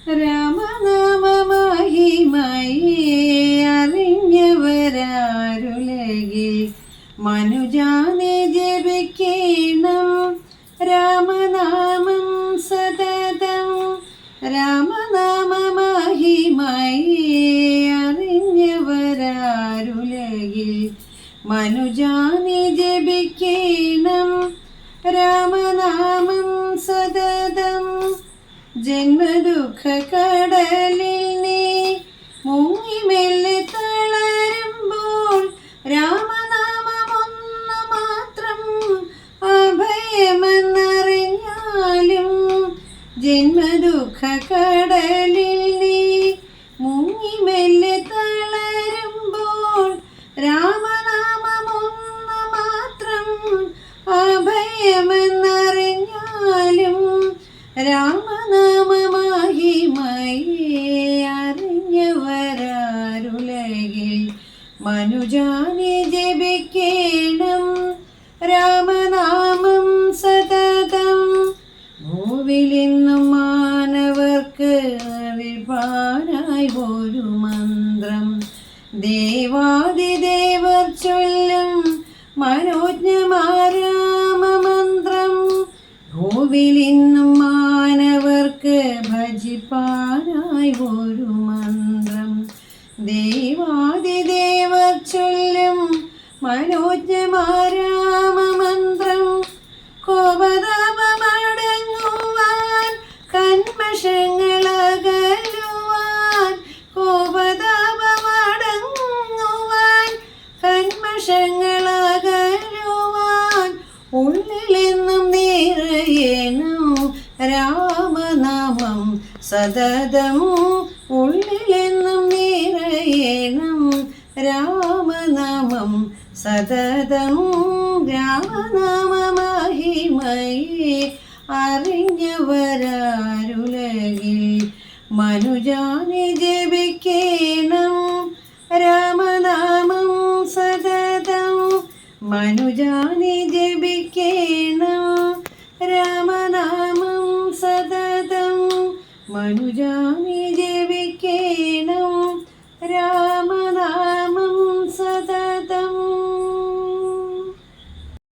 രാമനാമമഹിമയേ അറിഞ്ഞവരാരുലകിൽ മനുജാനെ ജപിക്കണം രാമനാമം സതതം. രാമനാമമഹിമയേ അറിഞ്ഞവരാരുലകിൽ മനുജാനെ ജപിക്കണം രാമനാമം സതതം. ജന്മദുഃഖ കടലിൽ നീ മുങ്ങി മെല്ലെ തളരുമ്പോൾ രാമനാമമൊന്നു മാത്രം അഭയമെന്നറിഞ്ഞാലും. ജന്മദുഃഖ കടലിൽ നീ മുങ്ങി മെല്ലെ തളരുമ്പോൾ രാമനാമമൊന്നു മാത്രം അഭയമെന്നറിഞ്ഞാലും. രാമനാമമഹിമയേ അറിഞ്ഞവരാരുലകിൽ മനുജാനെ ജപിക്കണം രാമനാമം സതതം. ഭൂവിലിന്നും മാനവർക്ക് അറിവാനായി ഒരു മന്ത്രം ദേവാദിദേവർ ചൊല്ലും മനോജ്ഞമാരാമമന്ത്രം. ഭൂവിലിന്നും മാനവർക്ക് ഭജിപ്പാനായി ഒരു മന്ത്രം ദേവാദിദേവർ ചൊല്ലും മനോജ്ഞമാരാമമന്ത്രം. കോപതാപമടങ്ങുവാൻ കന്മഷങ്ങളകലുവാൻ. കോപതാപമടങ്ങുവാൻ കന്മഷങ്ങളകലുവാൻ. ഉള്ളിലെന്നും നിറയണം രാമനാമം സതതം. ഉള്ളിലെന്നും നിറയണം രാമനാമം സതതം. രാമനാമമഹിമയേ അറിഞ്ഞവരാരുലകിൽ മനുജാനെ ജപിക്കണം രാമനാമം സതതം. മനുജാനെ ജപിക്കണം രാമനാമം സതതം. മനുജാനെ